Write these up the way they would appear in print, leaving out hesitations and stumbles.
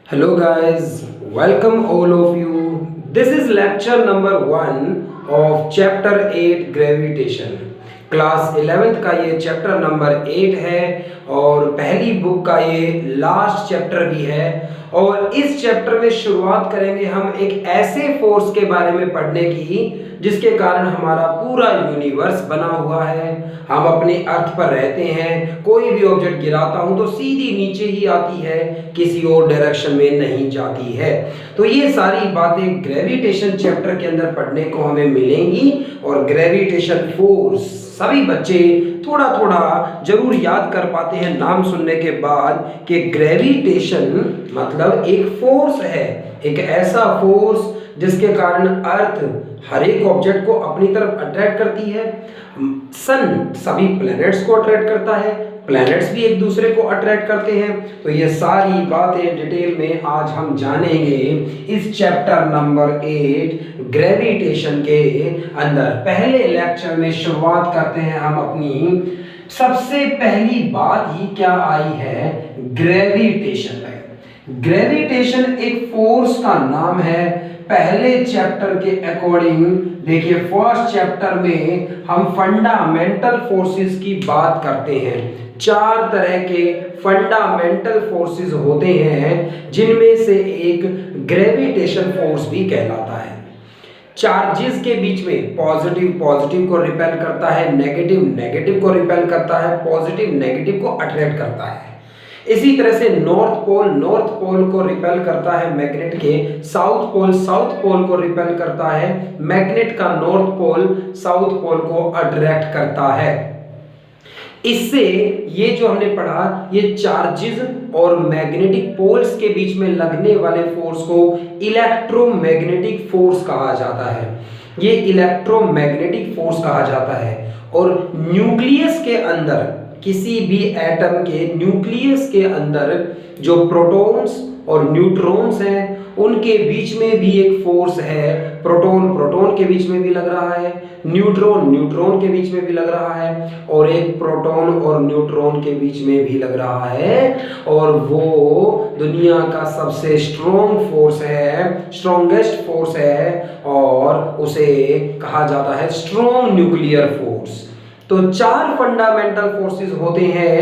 Hello guys, welcome all of you. This is lecture number 1 of chapter 8 gravitation. Class 11th का ये chapter number 8 है और पहली book का ये लास्ट चैप्टर भी है। और इस चैप्टर में शुरुआत करेंगे हम एक ऐसे फोर्स के बारे में पढ़ने की जिसके कारण हमारा पूरा यूनिवर्स बना हुआ है। हम अपने अर्थ पर रहते हैं, कोई भी ऑब्जेक्ट गिराता हूं तो सीधी नीचे ही आती है, किसी और डायरेक्शन में नहीं जाती है। तो ये सारी बातें ग्रेविटेशन चैप्टर के अंदर पढ़ने को हमें मिलेंगी। और ग्रेविटेशन फोर्स सभी बच्चे थोड़ा थोड़ा जरूर याद कर पाते हैं नाम सुनने के बाद कि ग्रेविटेशन मतलब एक फोर्स है, एक ऐसा फोर्स जिसके कारण अर्थ हर एक ऑब्जेक्ट को अपनी तरफ अट्रैक्ट करती है। सन सभी प्लैनेट्स को अट्रैक्ट करता है, प्लैनेट्स भी एक दूसरे को अट्रैक्ट करते हैं। तो ये सारी बातें डिटेल में आज हम जानेंगे इस चैप्टर नंबर 8 ग्रेविटेशन के अंदर। पहले लेक्चर में शुरुआत करते हैं हम अपनी। सबसे पहली बात ही क्या आई है, ग्रेविटेशन है। ग्रेविटेशन एक फोर्स का नाम है। पहले चैप्टर के अकॉर्डिंग देखिए, फर्स्ट चैप्टर में हम फंडामेंटल फोर्सेस की बात करते हैं। 4 तरह के फंडामेंटल फोर्सेस होते हैं जिनमें से एक ग्रेविटेशन फोर्स भी कहलाता है। चार्जेस के बीच में पॉजिटिव पॉजिटिव को रिपेल करता है, नेगेटिव नेगेटिव को रिपेल करता है, पॉजिटिव नेगेटिव को अट्रैक्ट करता है। इसी तरह से नॉर्थ पोल को रिपेल करता है मैग्नेट के, साउथ पोल को रिपेल करता है मैग्नेट का, नॉर्थ पोल साउथ पोल को अट्रैक्ट करता है। इससे ये जो हमने पढ़ा, ये चार्जेस और मैग्नेटिक पोल्स के बीच में लगने वाले फोर्स को इलेक्ट्रोमैग्नेटिक फोर्स कहा जाता है। ये इलेक्ट्रोमैग्नेटिक फोर्स कहा जाता है। और न्यूक्लियस के अंदर, किसी भी एटम के न्यूक्लियस के अंदर जो प्रोटॉन्स और न्यूट्रॉन्स हैं उनके बीच में भी एक फोर्स है। प्रोटॉन प्रोटॉन के बीच में भी लग रहा है, न्यूट्रॉन न्यूट्रॉन के बीच में भी लग रहा है, और एक प्रोटॉन और न्यूट्रॉन के बीच में भी लग रहा है। और वो दुनिया का सबसे स्ट्रॉन्ग फोर्स है, स्ट्रॉन्गेस्ट फोर्स है, और उसे कहा जाता है स्ट्रॉन्ग न्यूक्लियर फोर्स। तो 4 फंडामेंटल फोर्सेस होते हैं।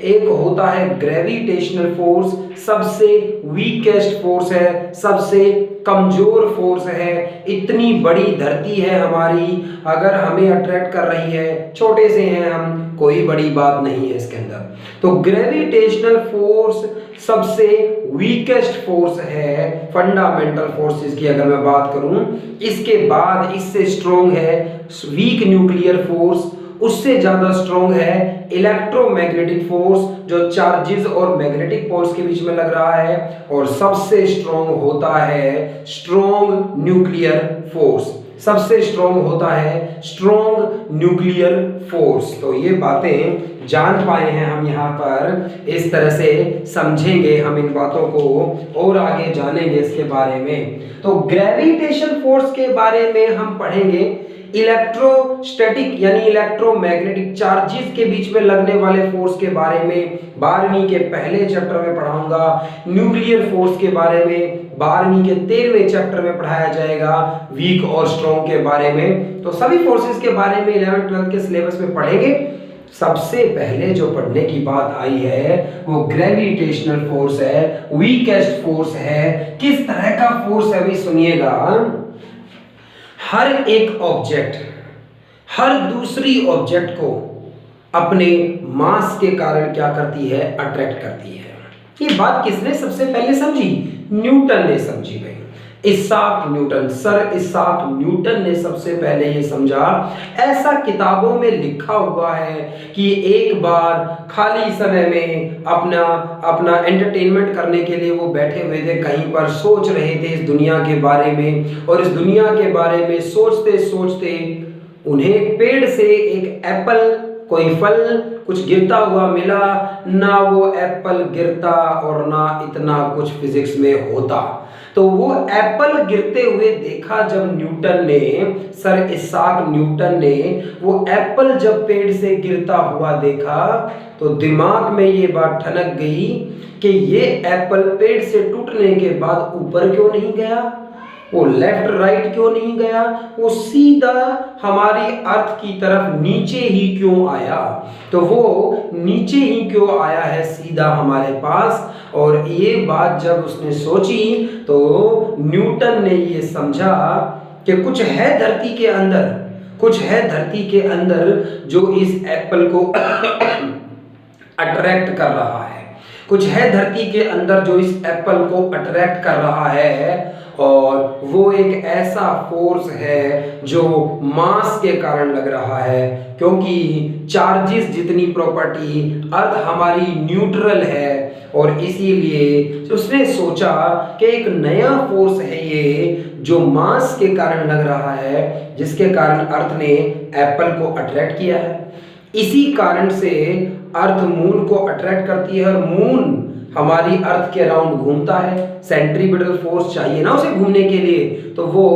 एक होता है ग्रेविटेशनल फोर्स, सबसे वीकेस्ट फोर्स है, सबसे कमजोर फोर्स है। इतनी बड़ी धरती है हमारी, अगर हमें अट्रैक्ट कर रही है, छोटे से हैं हम, कोई बड़ी बात नहीं है इसके अंदर। तो ग्रेविटेशनल फोर्स सबसे वीकेस्ट फोर्स है फंडामेंटल फोर्सेस की अगर मैं बात करूं। इसके बाद इससे स्ट्रॉन्ग है वीक न्यूक्लियर फोर्स, उससे ज्यादा स्ट्रॉन्ग है इलेक्ट्रोमैग्नेटिक फोर्स जो चार्जेस और मैग्नेटिक पोल्स के बीच में लग रहा है, और सबसे स्ट्रॉन्ग होता है स्ट्रॉन्ग न्यूक्लियर फोर्स। सबसे स्ट्रॉन्ग होता है स्ट्रॉन्ग न्यूक्लियर फोर्स। तो ये बातें जान पाए हैं हम यहाँ पर, इस तरह से समझेंगे हम इन बातों को और आगे जानेंगे इसके बारे में। तो ग्रेविटेशन फोर्स के बारे में हम पढ़ेंगे इलेक्ट्रोस्टैटिक यानी इलेक्ट्रोमैग्नेटिक चार्जेस के बीच में लगने वाले फोर्स के बारे में 12वीं के पहले चैप्टर में पढ़ाऊंगा। न्यूक्लियर फोर्स के बारे में 12वीं के 13वें चैप्टर में पढ़ाया जाएगा, वीक और स्ट्रॉन्ग के बारे में। तो सभी फोर्सेस के बारे में 11th-12th के सिलेबस में पढ़ेंगे। सबसे पहले जो पढ़ने की बात आई है वो ग्रेविटेशनल फोर्स है, वीकेस्ट फोर्स है। किस तरह का फोर्स है भी सुनिएगा। हर एक ऑब्जेक्ट हर दूसरी ऑब्जेक्ट को अपने मास के कारण क्या करती है, अट्रैक्ट करती है। ये बात किसने सबसे पहले समझी? न्यूटन ने समझी भाई। Isaac Newton, sir Isaac Newton ने सबसे पहले ये समझा। ऐसा किताबों में लिखा हुआ है कि एक बार खाली समय में अपना एंटरटेनमेंट करने के लिए वो बैठे हुए थे, कहीं पर सोच रहे थे इस दुनिया के बारे में, और इस दुनिया के बारे में सोचते सोचते उन्हें पेड़ से एक एप्पल कोई फल कुछ गिरता हुआ मिला, ना वो एप्पल गिरता और ना इतना कुछ फिजिक्स में होता। तो वो एप्पल गिरते हुए देखा जब न्यूटन ने, सर इसाक न्यूटन ने वो एप्पल जब पेड़ से गिरता हुआ देखा, तो दिमाग में ये बात ठनक गई कि ये एप्पल पेड़ से टूटने के बाद ऊपर क्यों नहीं गया, वो लेफ्ट राइट क्यों नहीं गया, वो सीधा हमारी अर्थ की तरफ नीचे ही क्यों आया। तो वो नीचे ही क्यों आया है सीधा हमारे पास। और ये बात जब उसने सोची तो न्यूटन ने ये समझा कि कुछ है धरती के अंदर, कुछ है धरती के अंदर जो इस एप्पल को अट्रैक्ट कर रहा है, कुछ है धरती के अंदर जो इस एप्पल को अट्रैक्ट कर रहा है। और वो एक ऐसा फोर्स है जो मास के कारण लग रहा है, क्योंकि चार्जेस जितनी प्रॉपर्टी अर्थ हमारी न्यूट्रल है, और इसीलिए उसने सोचा कि एक नया फोर्स है ये जो मास के कारण लग रहा है, जिसके कारण अर्थ ने एप्पल को अट्रैक्ट किया है। इसी कारण से अर्थ मून को अट्रैक्ट करती है, और मून हमारी अर्थ के अराउंड घूमता है। सेंट्रीपिटल फोर्स चाहिए ना उसे घूमने के लिए, तो वो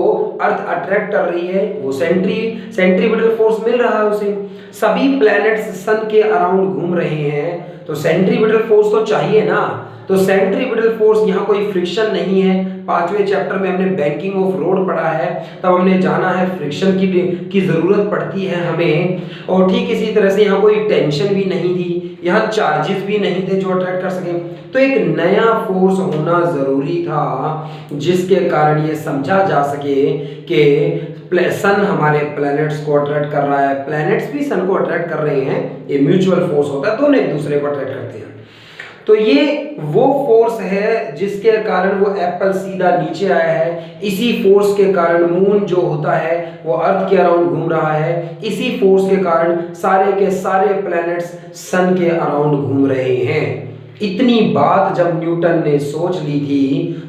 अर्थ अट्रैक्ट कर रही है, वो सेंट्रीपिटल फोर्स मिल रहा है उसे। सभी प्लैनेट्स सन के अराउंड घूम रहे हैं, तो सेंट्रीपिटल फोर्स तो चाहिए ना। तो सेंट्रीपिटल फोर्स, यहाँ कोई फ्रिक्शन नहीं है। 5वें चैप्टर में हमने बैंकिंग ऑफ रोड पढ़ा है, तब हमने जाना है फ्रिक्शन की जरूरत पड़ती है हमें। और ठीक इसी तरह से यहाँ कोई टेंशन भी नहीं थी, यहाँ चार्जेस भी नहीं थे जो अट्रैक्ट कर सके। तो एक नया फोर्स होना जरूरी था जिसके कारण ये समझा जा सके कि सन हमारे प्लैनेट्स को अट्रैक्ट कर रहा है, प्लैनेट्स भी सन को अट्रैक्ट कर रहे हैं। ये म्यूचुअल फोर्स होता है, दोनों एक दूसरे को अट्रैक्ट करते हैं। तो ये वो फोर्स है जिसके कारण वो एप्पल सीधा नीचे आया है। इसी फोर्स के कारण मून जो होता है वो अर्थ के अराउंड घूम रहा है। इसी फोर्स के कारण सारे के सारे प्लैनेट्स सन के अराउंड घूम रहे हैं। इतनी बात जब न्यूटन ने सोच ली थी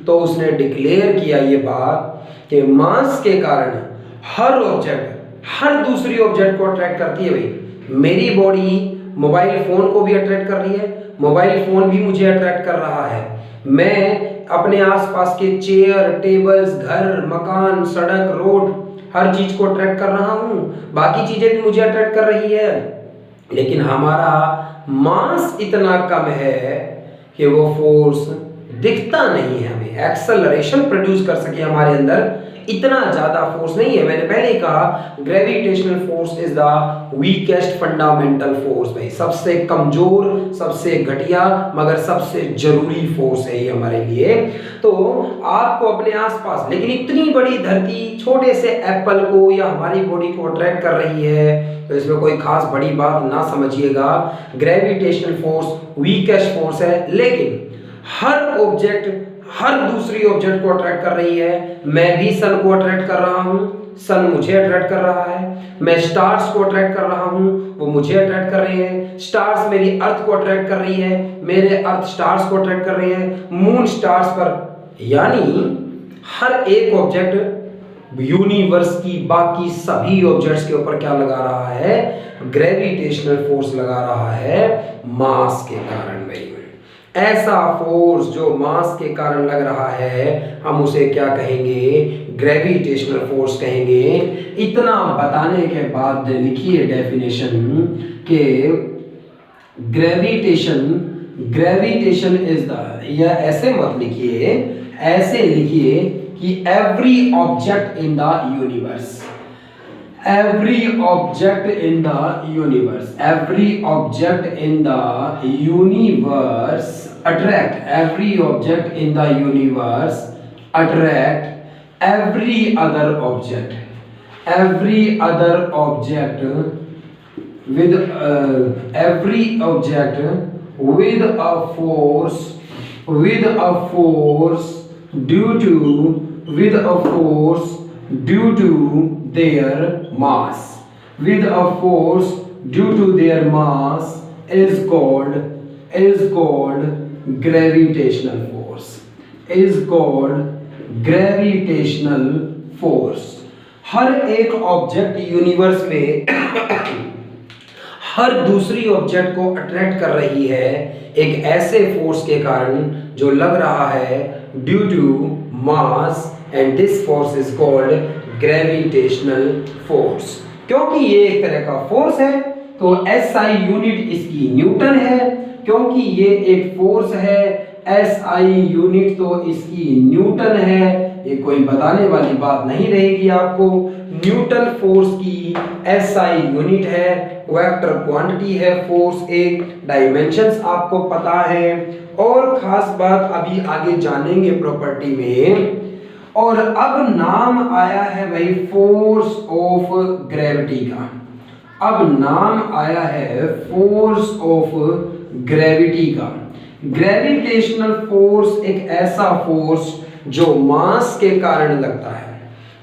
तो उसने डिक्लेयर किया ये बात कि मास के कारण हर ऑब्जेक्ट हर दूसरी ऑब्जेक्ट को अट्रैक्ट करती है। भाई मेरी बॉडी मोबाइल फोन को भी अट्रैक्ट कर रही है, मोबाइल फोन भी मुझे अट्रैक्ट कर रहा है। मैं अपने आसपास के चेयर, टेबल्स, घर, मकान, सड़क, रोड, हर चीज को अट्रैक्ट कर रहा हूं, बाकी चीजें भी मुझे अट्रैक्ट कर रही है। लेकिन हमारा मास इतना कम है कि वो फोर्स दिखता नहीं है, हमें एक्सेलरेशन प्रोड्यूस कर सके हमारे अंदर इतना ज्यादा फोर्स नहीं है। मैंने पहले ही कहा gravitational force is the weakest fundamental force. भाई सबसे कमजोर, सबसे घटिया मगर सबसे जरूरी फोर्स है ये हमारे लिए। तो आपको अपने आसपास, लेकिन इतनी बड़ी धरती छोटे से एप्पल को या हमारी बॉडी को अट्रैक्ट कर रही है, तो इसमें कोई खास बड़ी बात ना समझिएगा। ग्रेविटेशनल फोर्स वीकेस्ट फोर्स है, लेकिन हर ऑब्जेक्ट हर दूसरी ऑब्जेक्ट को अट्रैक्ट कर रही है। मैं भी सन को अट्रैक्ट कर रहा हूं, सन मुझे अट्रैक्ट कर रहा है। मैं स्टार्स को अट्रैक्ट कर रहा हूं, वो मुझे अट्रैक्ट कर रहे हैं। स्टार्स मेरी अर्थ को अट्रैक्ट कर रही है, मेरे अर्थ स्टार्स को अट्रैक्ट कर रहे हैं, मून स्टार्स पर। यानी हर एक ऑब्जेक्ट यूनिवर्स की बाकी सभी ऑब्जेक्ट्स के ऊपर क्या लगा रहा है? ग्रेविटेशनल फोर्स लगा रहा है, मास के कारण। भाई ऐसा फोर्स जो मास के कारण लग रहा है, हम उसे क्या कहेंगे? ग्रेविटेशनल फोर्स कहेंगे। इतना बताने के बाद लिखिए डेफिनेशन के ग्रेविटेशन इज द, या ऐसे मत लिखिए, ऐसे लिखिए कि every object in the universe, every object in the universe, every object in the universe attract, every object in the universe attract every other object, every other object with every object with a force, with a force due to, with a force due to their mass, with a force due to their mass is called gravitational force, is called gravitational force। हर एक object universe में हर दूसरी object को attract कर रही है एक ऐसे force के कारण जो लग रहा है due to mass, and this force is called gravitational force. क्योंकि ये एक तरह का फोर्स है तो SI यूनिट इसकी न्यूटन है। क्योंकि ये एक फोर्स है SI यूनिट तो इसकी न्यूटन है। ये कोई बताने वाली बात नहीं रहेगी आपको। न्यूटन फोर्स की SI यूनिट है, वेक्टर क्वांटिटी है, फोर्स एक डायमेंशंस आपको पता है। और खास बात अभी आगे जानेंगे प्रॉपर्टी में। और अब नाम आया है भाई फोर्स ऑफ ग्रेविटी का। अब नाम आया है फोर्स ऑफ ग्रेविटी का। ग्रेविटेशनल फोर्स एक ऐसा फोर्स जो मास के कारण लगता है।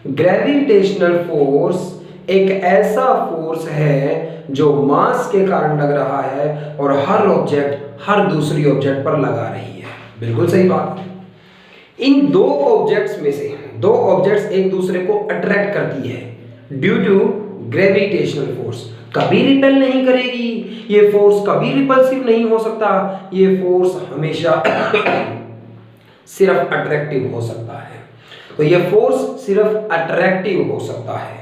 ग्रेविटेशनल फोर्स एक ऐसा फोर्स है जो मास के कारण लग रहा है और हर ऑब्जेक्ट हर दूसरी ऑब्जेक्ट पर लगा रही है। बिल्कुल सही बात है। इन दो ऑब्जेक्ट्स में से दो ऑब्जेक्ट्स एक दूसरे को अट्रैक्ट करती है ड्यू टू ग्रेविटेशनल फोर्स। कभी रिपेल नहीं करेगी ये फोर्स, कभी रिपल्सिव नहीं हो सकता ये फोर्स, हमेशा सिर्फ अट्रैक्टिव हो सकता है। तो ये फोर्स सिर्फ अट्रैक्टिव हो सकता है।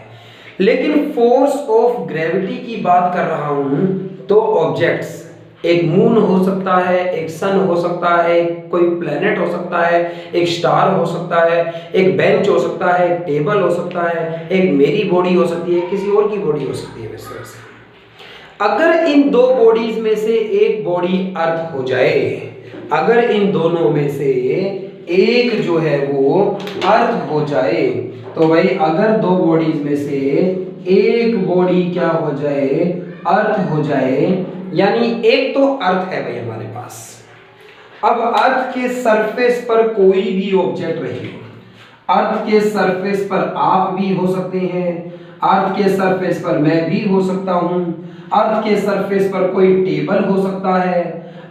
लेकिन फोर्स ऑफ ग्रेविटी की बात कर रहा हूं तो ऑब्जेक्ट्स, एक मून हो सकता है, एक सन हो सकता है, कोई प्लेनेट हो सकता है, एक स्टार हो सकता है, एक बेंच हो सकता है, एक टेबल हो सकता है, एक मेरी बॉडी हो सकती है, किसी और की बॉडी हो सकती है। वैसे अगर इन दो बॉडीज में से एक बॉडी अर्थ हो जाए, अगर इन दोनों में से एक जो है वो अर्थ हो जाए, तो भाई अगर दो बॉडीज में से एक बॉडी क्या हो जाए, अर्थ हो जाए, यानी एक तो अर्थ है भाई हमारे पास। अब अर्थ के सरफेस पर कोई भी ऑब्जेक्ट रहे, अर्थ के सरफेस पर आप भी हो सकते हैं, अर्थ के सरफेस पर मैं भी हो सकता हूं, अर्थ के सरफेस पर कोई टेबल हो सकता है,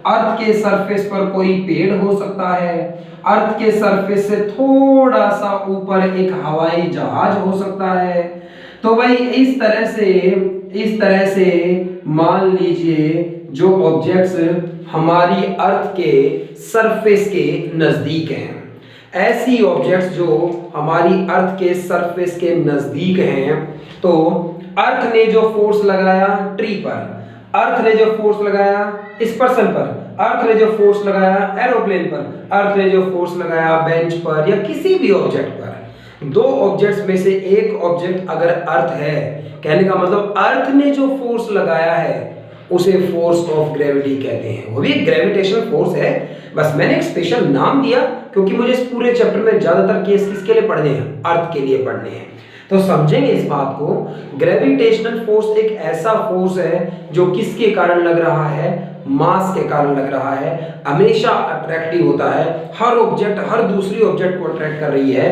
अर्थ के सरफेस पर कोई पेड़ हो सकता है, अर्थ के सरफेस से थोड़ा सा ऊपर एक हवाई जहाज हो सकता है। तो भाई इस तरह से मान लीजिए जो ऑब्जेक्ट्स हमारी अर्थ के सरफेस के नजदीक हैं, ऐसी ऑब्जेक्ट्स जो हमारी अर्थ के सरफेस के नजदीक हैं, तो अर्थ ने जो फोर्स लगाया ट्री पर, अर्थ ने जो फोर्स लगाया इस पर्सन पर, अर्थ ने जो फोर्स लगाया एरोप्लेन पर, अर्थ ने जो फोर्स लगाया बेंच पर या किसी भी ऑब्जेक्ट पर, दो ऑब्जेक्ट्स में से एक ऑब्जेक्ट अगर अर्थ है, कहने का मतलब अर्थ ने जो फोर्स लगाया है उसे फोर्स ऑफ ग्रेविटी कहते हैं। वो भी एक ग्रेविटेशनल फोर्स है। बस मैंने एक स्पेशल नाम दिया क्योंकि मुझे इस पूरे चैप्टर में ज्यादातर केस किसके लिए पढ़ने हैं, अर्थ के लिए पढ़ने हैं। तो समझेंगे इस बात को। ग्रेविटेशनल फोर्स एक ऐसा फोर्स है जो किसके कारण लग रहा है, मास के कारण लग रहा है, हमेशा अट्रैक्टिव होता है। हर ऑब्जेक्ट हर दूसरी ऑब्जेक्ट को अट्रैक्ट कर रही है।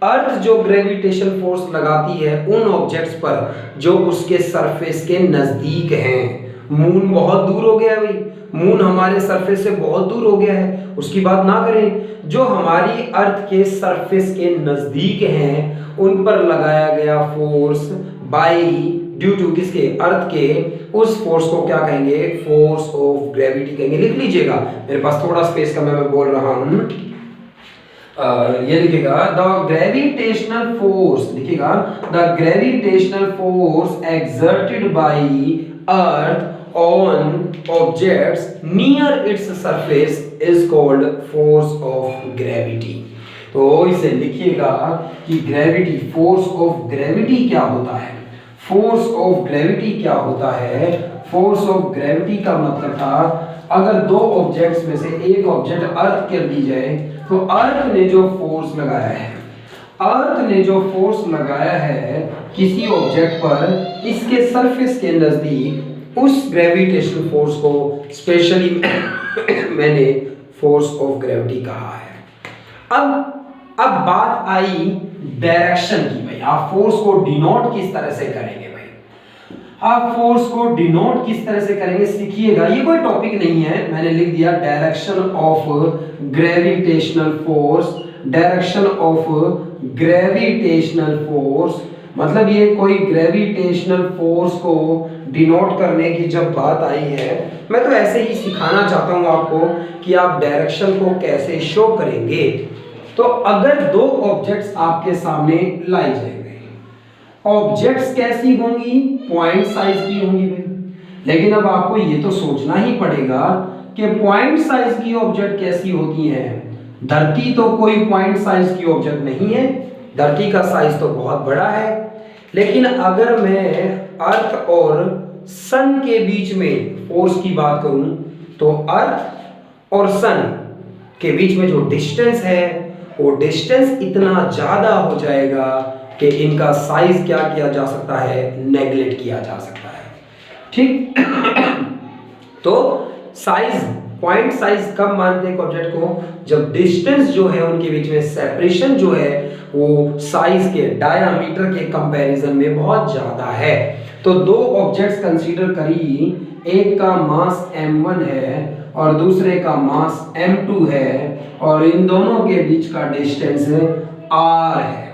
अर्थ जो ग्रेविटेशनल फोर्स लगाती है उन ऑब्जेक्ट्स पर जो उसके सरफेस के नजदीक हैं। मून बहुत दूर हो गया है भाई, मून हमारे सरफेस से बहुत दूर हो गया है, उसकी बात ना करें। जो हमारी अर्थ के सरफेस के नजदीक हैं उन पर लगाया गया फोर्स बाय ड्यू टू किसके, अर्थ के, उस फोर्स को क्या कहेंगे, फोर्स ऑफ ग्रेविटी कहेंगे। लिख लीजिएगा, मेरे पास थोड़ा स्पेस का मैं बोल रहा हूं। ये लिखेगा द ग्रेविटेशनल फोर्स, लिखेगा the gravitational force exerted by earth on objects near its surface is called force of gravity। तो इसे लिखिएगा कि ग्रेविटी, फोर्स ऑफ ग्रेविटी क्या होता है। फोर्स ऑफ ग्रेविटी क्या होता है, फोर्स ऑफ ग्रेविटी का मतलब था अगर दो ऑब्जेक्ट्स में से एक ऑब्जेक्ट अर्थ कर दी जाए तो अर्थ ने जो फोर्स लगाया है, अर्थ ने जो फोर्स लगाया है किसी ऑब्जेक्ट पर, इसके सरफेस के नजदीक, उस ग्रेविटेशनल फोर्स को स्पेशली मैंने फोर्स ऑफ ग्रेविटी कहा है। अब बात आई डायरेक्शन की। भाई आप फोर्स को डिनोट किस तरह से करेंगे, भाई आप फोर्स को डिनोट किस तरह से करेंगे सीखिएगा। ये कोई टॉपिक नहीं है, मैंने लिख दिया direction of gravitational force. Direction of gravitational force मतलब ये कोई ग्रेविटेशनल फोर्स को डिनोट करने की जब बात आई है, मैं तो ऐसे ही सिखाना चाहता हूँ आपको कि आप डायरेक्शन को कैसे शो करेंगे। तो अगर दो ऑब्जेक्ट्स आपके सामने लाई जाएंगे, ऑब्जेक्ट्स कैसी होंगी, पॉइंट साइज की होंगी भाई। लेकिन अब आपको ये तो सोचना ही पड़ेगा कि पॉइंट साइज की ऑब्जेक्ट कैसी होती हैं। धरती तो कोई पॉइंट साइज की ऑब्जेक्ट नहीं है, धरती का साइज तो बहुत बड़ा है। लेकिन अगर मैं अर्थ और सन के बीच में फोर्स की बात करूं, तो अर्थ और सन के बीच में जो डिस्टेंस है, वो डिस्टेंस इतना ज्यादा हो जाएगा कि इनका साइज क्या किया जा सकता है, नेगलेक्ट किया जा सकता है। ठीक तो साइज, पॉइंट साइज कब मानते हैं ऑब्जेक्ट को, जब डिस्टेंस जो है उनके बीच में सेपरेशन जो है वो साइज के डायामीटर के कंपैरिजन में बहुत ज्यादा है। तो दो ऑब्जेक्ट्स कंसीडर करी, एक का मास m1 है और दूसरे का मास m2 है, और इन दोनों के बीच का डिस्टेंस r है।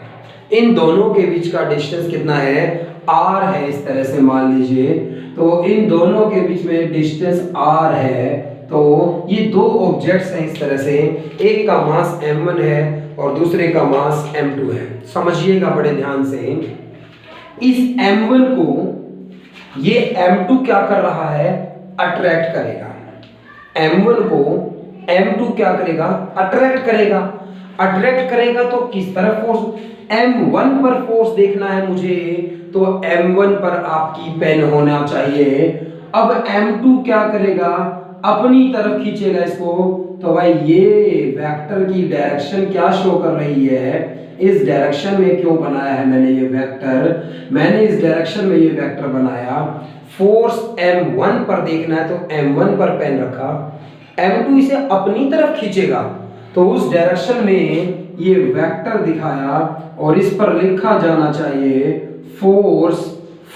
इन दोनों के बीच का डिस्टेंस कितना है, r है, इस तरह से मान लीजिए। तो इन दोनों के बीच में डिस्टेंस r है। तो ये दो ऑब्जेक्ट्स हैं इस तरह से, एक का मास m1 है और दूसरे का मास m2 है। समझिएगा बड़े ध्यान से, इस m1 को ये m2 क्या कर रहा है, अट्रैक्ट करेगा। m1 को m2 क्या करेगा, अट्रैक्ट करेगा। अट्रैक्ट करेगा तो किस तरफ फोर्स, m1 पर फोर्स देखना है मुझे, तो m1 पर आपकी पेन होना चाहिए। अब m2 क्या करेगा, अपनी तरफ खींचेगा इसको। तो भाई ये वेक्टर की डायरेक्शन क्या शो कर रही है, इस डायरेक्शन में क्यों बनाया है मैंने ये वेक्टर, मैंने इस डायरेक्शन में ये वेक्टर बनाया। फोर्स m1 पर देखना है तो m1 पर पेन रखा, m2 इसे अपनी तरफ खींचेगा तो उस डायरेक्शन में ये वेक्टर दिखाया, और इस पर लिखा जाना चाहिए फोर्स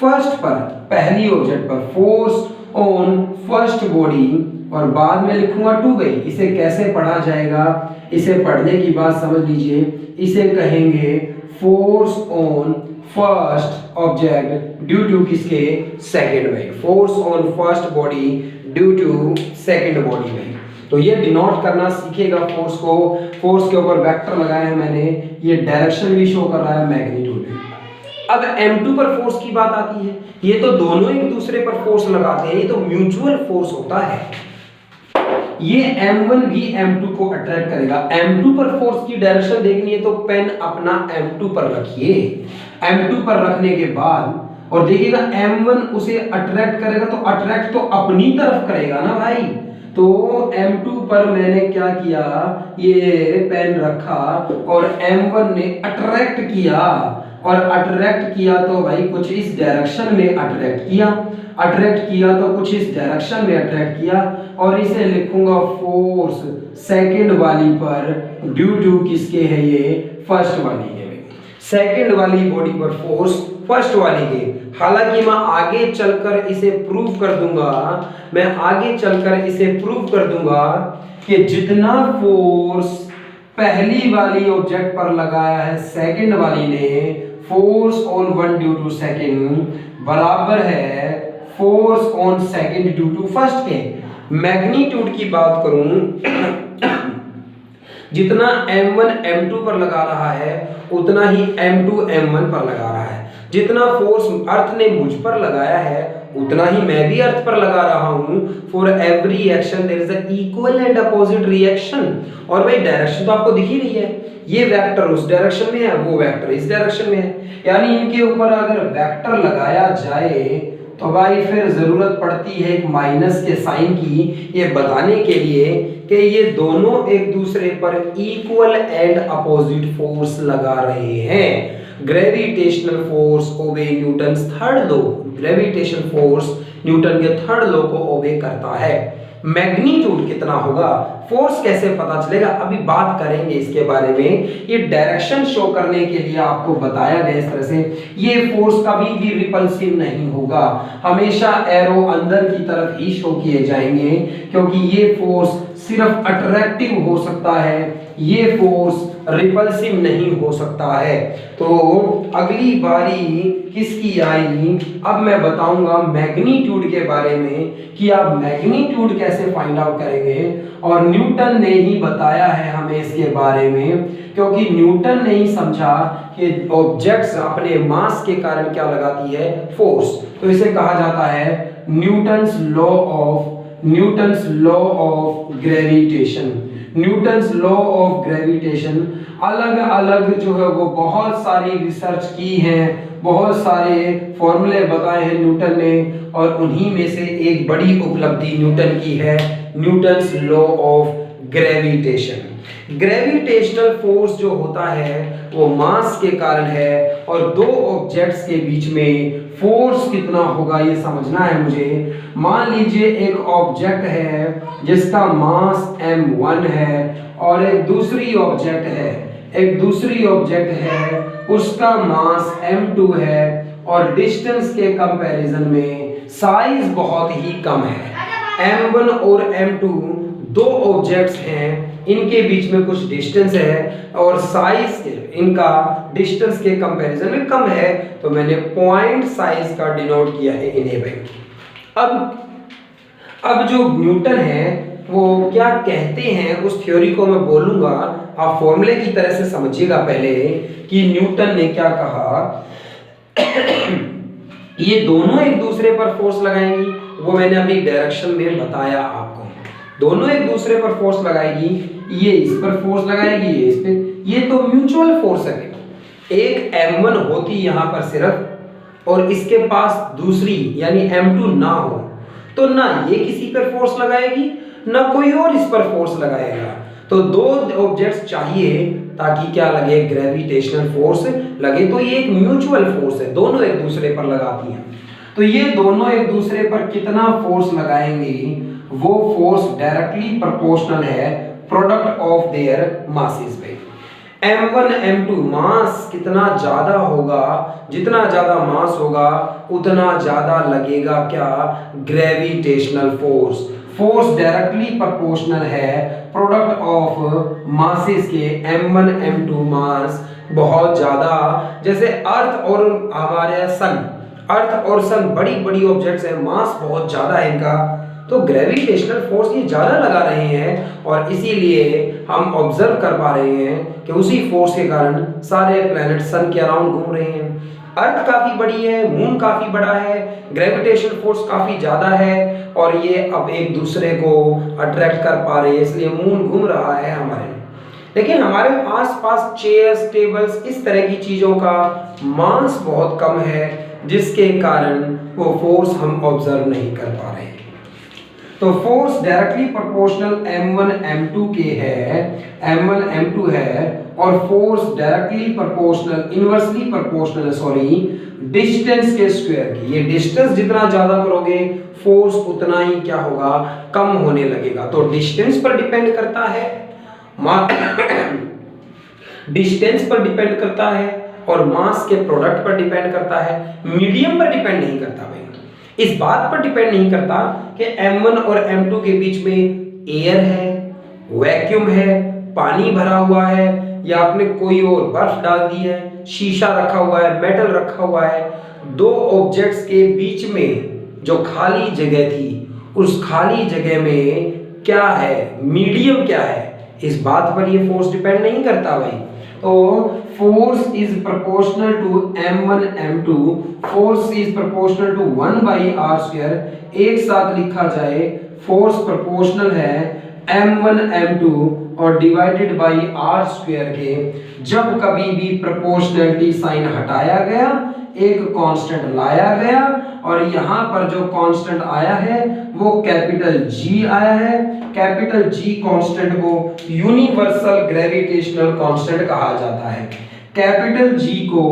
फर्स्ट पर, पहली ऑब्जेक्ट पर, फोर्स ऑन फर्स्ट बॉडी, और बाद में लिखूंगा 2 गई। इसे कैसे पढ़ा जाएगा, इसे पढ़ने की बात समझ लीजिए। इसे कहेंगे force on first object due to किसके, second weight, force on first body due to second body weight. तो ये डिनोट करना सीखेगा फोर्स को। फोर्स के ऊपर वेक्टर लगाया है मैंने, ये डायरेक्शन भी शो कर रहा है, मैग्नीट्यूड भी। अब m2 पर फोर्स की बात आती है, ये तो दोनों एक दूसरे पर फोर्स लगाते हैं, ये तो म्यूचुअल फोर्स होता है। ये m1 भी m2 को अट्रैक्ट करेगा। m2 पर फोर्स की डायरेक्शन देखनी है तो पेन अपना m2 पर रखिए। m2 पर रखने के बाद और देखिएगा m1 उसे अट्रैक्ट करेगा, तो अट्रैक्ट तो अपनी तरफ करेगा ना भाई। तो m2 पर मैंने क्या किया, ये पेन रखा और m1 ने अट्रैक्ट किया, और अट्रैक्ट किया तो भाई कुछ इस डायरेक्शन में अट्रैक्ट किया, अट्रैक्ट किया तो कुछ इस डायरेक्शन में अट्रैक्ट किया, और इसे लिखूंगा फोर्स सेकंड वाली पर ड्यू टू किसके है, ये फर्स्ट वाली के। सेकंड वाली बॉडी पर फोर्स फर्स्ट वाली के। हालांकि मैं आगे चलकर इसे प्रूव कर दूंगा, मैं आगे चलकर इसे प्रूव कर दूंगा कि जितना फोर्स पहली वाली ऑब्जेक्ट पर लगाया है सेकंड वाली ने, force on one due to second बराबर है force on second due to first के। मैग्नीट्यूड की बात करूं, जितना m1 m2 पर लगा रहा है उतना ही m2 m1 पर लगा रहा है। जितना फोर्स अर्थ ने मुझ पर लगाया है उतना ही मैं भी अर्थ पर लगा रहा हूं। For every action there is a equal and opposite reaction. और भाई डायरेक्शन तो आपको दिख ही रही है, ये वेक्टर उस डायरेक्शन में है, वो वेक्टर इस डायरेक्शन में है। यानी इनके ऊपर अगर वेक्टर लगाया जाए तो भाई फिर जरूरत पड़ती है एक माइनस के साइन की, ये बताने के लिए कि ये दोनों एक दूसरे पर इक्वल एंड अपोजिट फोर्स लगा रहे हैं। Gravitational force obey Newton's third law, gravitation force Newton के थर्ड लॉ को ओबे करता है। मैग्नीट्यूड कितना होगा, फोर्स कैसे पता चलेगा, अभी बात करेंगे इसके बारे में। ये डायरेक्शन शो करने के लिए आपको बताया गया इस तरह से। ये फोर्स कभी भी रिपल्सिव नहीं होगा, हमेशा एरो अंदर की तरफ ही शो किए जाएंगे, क्योंकि ये फोर्स सिर्फ अट्रैक्टिव हो सकता है, ये फोर्स रिपल्सिव नहीं हो सकता है। तो अगली बारी किसकी आई, अब मैं बताऊंगा मैग्नीट्यूड के बारे में कि आप मैग्नीट्यूड कैसे फाइंड आउट करेंगे। और न्यूटन ने ही बताया है हमें इसके बारे में, क्योंकि न्यूटन ने ही समझा कि ऑब्जेक्ट्स अपने मास के कारण क्या लगाती है, फोर्स। तो इसे कहा जाता है Newton's law of gravitation. Newton's law of gravitation अलग अलग जो है वो बहुत सारी रिसर्च की है, बहुत सारे फॉर्मूले बताए हैं न्यूटन ने, और उन्हीं में से एक बड़ी उपलब्धि न्यूटन की है Newton's law of gravitation. Gravitational force जो होता है वो मास के कारण है, और दो ऑब्जेक्ट्स के बीच में फोर्स कितना होगा ये समझना है मुझे। मान लीजिए एक ऑब्जेक्ट है जिसका मास m1 है, और एक दूसरी ऑब्जेक्ट है उसका मास m2 है, और डिस्टेंस के कंपैरिजन में साइज बहुत ही कम है। m1 और m2 दो ऑब्जेक्ट्स हैं, इनके बीच में कुछ डिस्टेंस है और साइज इनका डिस्टेंस के कंपैरिजन में कम है, तो मैंने पॉइंट साइज का डिनोट किया है इन्हें भाई। अब जो न्यूटन है वो क्या कहते हैं उस थ्योरी को मैं बोलूंगा, आप फॉर्मूले की तरह से समझिएगा पहले कि न्यूटन ने क्या कहा। ये दोनों एक दूसरे पर फोर्स लगाएंगी, वो मैंने अपनी डायरेक्शन में बताया आपको। दोनों एक दूसरे पर फोर्स लगाएगी, ये इस पर फोर्स लगाएगी, ये इस पे, ये तो म्यूचुअल फोर्स है। एक m1 होती यहां पर सिर्फ, और इसके पास दूसरी यानी m2 ना हो, तो ना ये किसी पर फोर्स लगाएगी ना कोई और इस पर फोर्स लगाएगा। तो दो ऑब्जेक्ट्स चाहिए ताकि क्या लगे, ग्रेविटेशनल फोर्स लगे। तो ये एक म्यूचुअल फोर्स है, दोनों एक दूसरे पर लगाती हैं। तो ये दोनों एक दूसरे पर कितना फोर्स लगाएंगे, वो फोर्स डायरेक्टली प्रोपोर्शनल है प्रोडक्ट ऑफ देयर मासेस पे। m1 m2 मास कितना ज्यादा होगा, जितना ज्यादा मास होगा उतना ज्यादा लगेगा क्या, gravitational force. Force directly proportional है प्रोडक्ट ऑफ मासेस के। m1 m2 मास बहुत ज्यादा, जैसे अर्थ और हमारे सन बड़ी बड़ी ऑब्जेक्ट्स हैं, मास बहुत ज्यादा है इनका, तो ग्रेविटेशनल फोर्स ये ज्यादा लगा रहे हैं, और इसीलिए हम ऑब्जर्व कर पा रहे हैं कि उसी फोर्स के कारण सारे प्लैनेट सन के अराउंड घूम रहे हैं। अर्थ काफी बड़ी है, मून काफी बड़ा है, ग्रेविटेशनल फोर्स काफी ज्यादा है, और ये अब एक दूसरे को अट्रैक्ट कर पा रहे हैं, इसलिए मून घूम रहा है हमारे। लेकिन हमारे आसपास चेयर्स, टेबल्स, इस तरह की चीजों का मास बहुत कम है, जिसके कारण वो फोर्स हम ऑब्जर्व नहीं कर पा रहे हैं। तो force directly proportional m1 m2 के है, m1 m2 है, और force directly proportional, inversely proportional distance के स्क्वायर की। ये डिस्टेंस जितना ज्यादा करोगे फोर्स उतना ही क्या होगा, कम होने लगेगा। तो डिस्टेंस पर डिपेंड करता है, डिस्टेंस पर डिपेंड करता है, और मास के प्रोडक्ट पर डिपेंड करता है, मीडियम पर डिपेंड नहीं करता भाई। इस बात पर डिपेंड नहीं करता कि m1 और m2 के बीच में एयर है, वैक्यूम है, पानी भरा हुआ है, या आपने कोई और बर्फ डाल दी है, शीशा रखा हुआ है, मेटल रखा हुआ है। दो ऑब्जेक्ट्स के बीच में जो खाली जगह थी, उस खाली जगह में क्या है, मीडियम क्या है, इस बात पर ये फोर्स डिपेंड नहीं करता भाई। तो force is proportional to m1 m2, force is proportional to 1/r²। एक साथ लिखा जाए, फोर्स प्रोपोर्शनल है m1 m2 और डिवाइडेड बाई r² के। जब कभी भी प्रोपोर्शनलिटी साइन हटाया गया, एक कांस्टेंट लाया गया, और यहाँ पर जो कांस्टेंट आया है वो कैपिटल G आया है। कैपिटल G कांस्टेंट को यूनिवर्सल ग्रेविटेशनल कांस्टेंट कहा जाता है। कैपिटल G को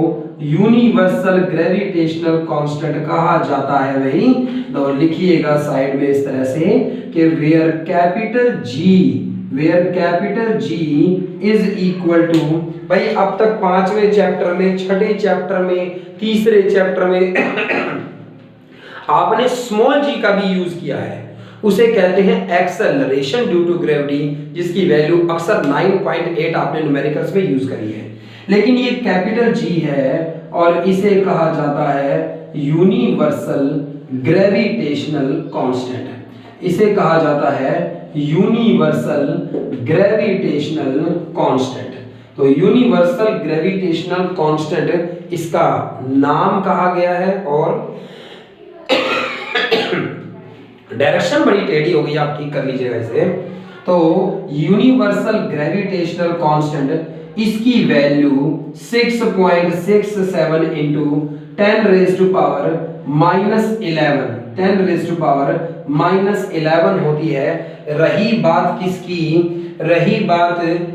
यूनिवर्सल ग्रेविटेशनल कांस्टेंट कहा जाता है भाई। तो लिखिएगा साइड में इस तरह से कि where capital G is equal to, भाई अब तक 5वें चैप्टर में, 6ठे चैप्टर में, तीसरे चैप्टर में आपने स्मॉल g का भी यूज किया है। उसे कहते हैं एक्सेलरेशन ड्यू टू ग्रेविटी, जिसकी वैल्यू अक्सर 9.8 आपने न्यूमेरिकल्स में यूज करी है। लेकिन ये कैपिटल जी है और इसे कहा जाता है यूनिवर्सल ग्रेविटेशनल कांस्टेंट। इसे कहा जाता है यूनिवर्सल ग्रेविटेशनल कांस्टेंट। तो यूनिवर्सल ग्रेविटेशनल कांस्टेंट इसका नाम कहा गया है। और डायरेक्शन बड़ी टेढ़ी हो गई, आप ठीक कर लीजिएगा इसे। तो यूनिवर्सल ग्रेविटेशनल कांस्टेंट इसकी value 6.67 into 10 raise to power minus 11 होती है। रही बात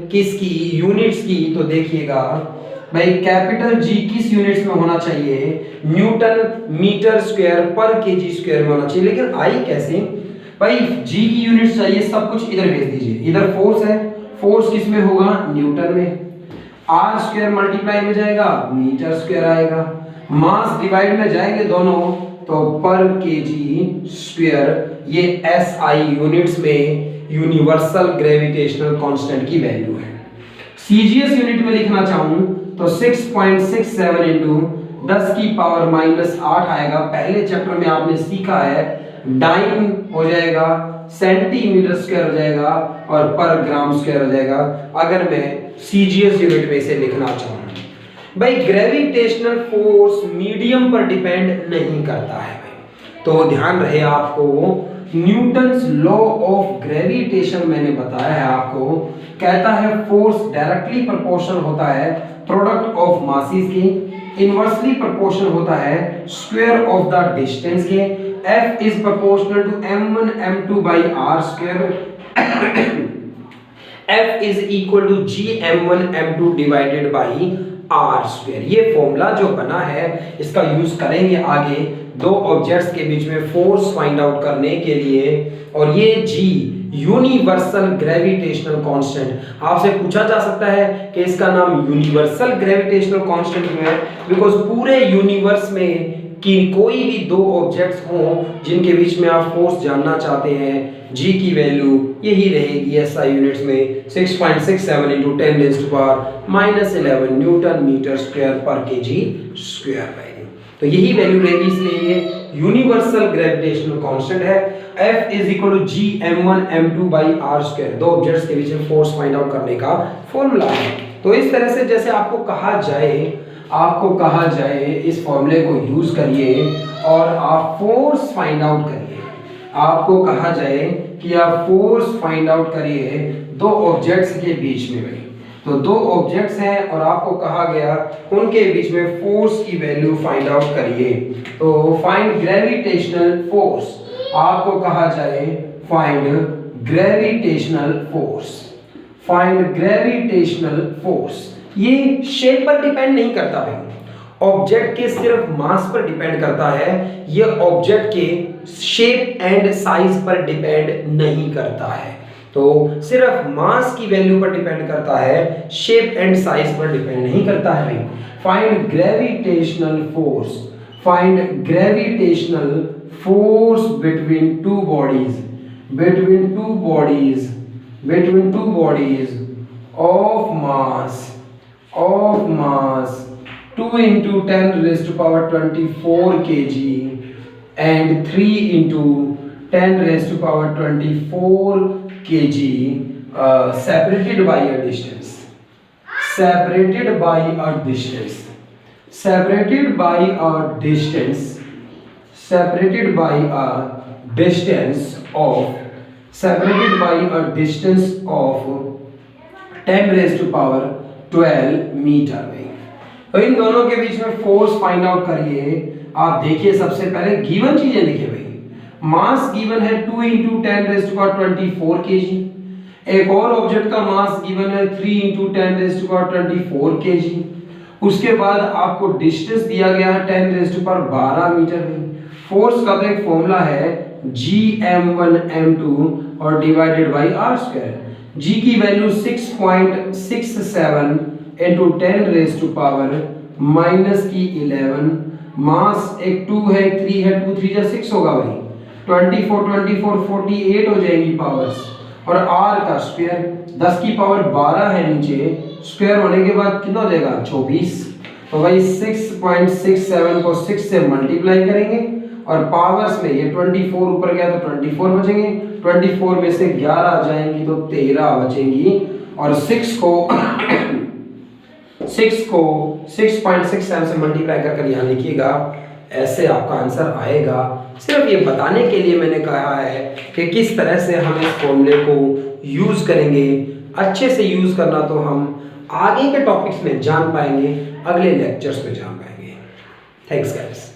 किसकी यूनिट्स की, तो देखिएगा भाई कैपिटल जी किस यूनिट्स में होना चाहिए, न्यूटन मीटर स्क्वायर पर केजी स्क्वायर में होना चाहिए। लेकिन आई कैसे भाई, जी की यूनिट्स चाहिए, सब कुछ इधर भेज दीजिए। इधर फोर्स है, फोर्स किस में होगा, न्यूटन में। आर स्क्वायर मल्टीप्लाई में जाएगा, मीटर स्क्वायर आएगा। मास डिवाइड में जाएंगे दोनों, तो पर केजी स्क्वायर। ये एसआई यूनिट्स में यूनिवर्सल ग्रेविटेशनल कांस्टेंट की वैल्यू है। सीजीएस यूनिट में लिखना चाहूं तो 6.67 इंटू 10 की पावर -8 आएगा। पहले चैप्टर में आपने सीखा है डाइन हो जाएगा, सेंटीमीटर स्क्वायर हो जाएगा और पर ग्राम स्क्वायर हो जाएगा। अगर मैं सीजीएस यूनिट में इसे लिखना चाहूं भाई, ग्रेविटेशनल फोर्स मीडियम पर डिपेंड नहीं करता है भाई। तो ध्यान रहे आपको, न्यूटन्स लॉ ऑफ ग्रेविटेशन मैंने बताया है आपको, कहता है फोर्स डायरेक्टली प्रोपोर्शनल होता है प्रोडक्ट ऑफ मासेस के, इनवर्सली प्रोपोर्शनल होता है स्क्वायर ऑफ द डिस्टेंस के। F is proportional to m1 m2 by r square. F is equal to g m1 m2 divided by r square. ये formula जो बना है इसका यूज करेंगे आगे दो ऑब्जेक्ट्स के बीच में फोर्स फाइंड आउट करने के लिए। और ये g यूनिवर्सल ग्रेविटेशनल कांस्टेंट आपसे पूछा जा सकता है कि इसका नाम यूनिवर्सल ग्रेविटेशनल कांस्टेंट क्यों है, बिकॉज पूरे यूनिवर्स में कि कोई भी दो ऑब्जेक्ट्स हों जिनके बीच में आप फोर्स जानना चाहते हैं, g की वैल्यू यही रहेगी एसआई यूनिट्स में 6.67 into 10 raise to power -11 newton metre square पर केजी स्क्वायर वैल्यू। तो यही वैल्यू रहेगी, इसलिए ये यूनिवर्सल ग्रेविटेशनल कांस्टेंट है। F is equal to G m1 m2 by r square, दो ऑब्जेक्ट्स के बीच में फोर्स फाइंड आउट करने का फॉर्मूला है। तो इस तरह से जैसे आपको कहा जाए इस फॉर्मूले को यूज करिए और आप फोर्स फाइंड आउट करिए। आपको कहा जाए कि आप फोर्स फाइंड आउट करिए दो ऑब्जेक्ट्स के बीच में भाई। तो दो ऑब्जेक्ट्स हैं और आपको कहा गया उनके बीच में फोर्स की वैल्यू फाइंड आउट करिए। तो फाइंड ग्रेविटेशनल फोर्स, आपको कहा जाए फाइंड ग्रेविटेशनल फोर्स। ये शेप पर डिपेंड नहीं करता भाई, ऑब्जेक्ट के सिर्फ मास पर डिपेंड करता है। ये ऑब्जेक्ट के शेप एंड साइज पर डिपेंड नहीं करता है। तो सिर्फ मास की वैल्यू पर डिपेंड करता है, शेप एंड साइज पर डिपेंड नहीं करता है भाई। Find gravitational force between two bodies of mass 2 into 10 raised to power 24 kg and 3 into 10 raised to power 24 kg separated by a distance of 10 raised to power 12 metre में। तो इन दोनों के बीच में फोर्स फाइंड आउट करिए। आप देखिए सबसे पहले गिवन चीजें लिखिए भाई। मास गिवन है 2 into 10 raised to power 24 kg। एक और ऑब्जेक्ट का मास गिवन है 3 into 10 raised to power 24 kg। उसके बाद आपको डिस्टेंस दिया गया है 10 raised to power 12 मीटर में। फोर्स का तो एक फॉर्मूला है Gm1 m2 और divided by r square. G की value 6.67 into 10 raise to power -11। Mass एक 2 है, 3 है, 2 3 जा 6 होगा भाई। 24 24 48 हो जाएंगी पावर्स। और r का स्क्वायर 10 की पावर 12 है नीचे, स्क्वायर होने के बाद कितना हो जाएगा 24। तो भाई 6.67 को 6 से मल्टीप्लाई करेंगे और पावर्स में ये 24 ऊपर गया तो 24 बचेंगे, 24 में से 11 जाएंगी तो 13 बचेंगी। और 6 को 6.67 से मल्टीप्लाई कर यहाँ लिखिएगा, ऐसे आपका आंसर आएगा। सिर्फ ये बताने के लिए मैंने कहा है कि किस तरह से हम इस फॉर्मूले को यूज करेंगे। अच्छे से यूज करना तो हम आगे के टॉपिक्स में जान पाएंगे, अगले लेक्चर्स में जान पाएंगे। Thanks guys.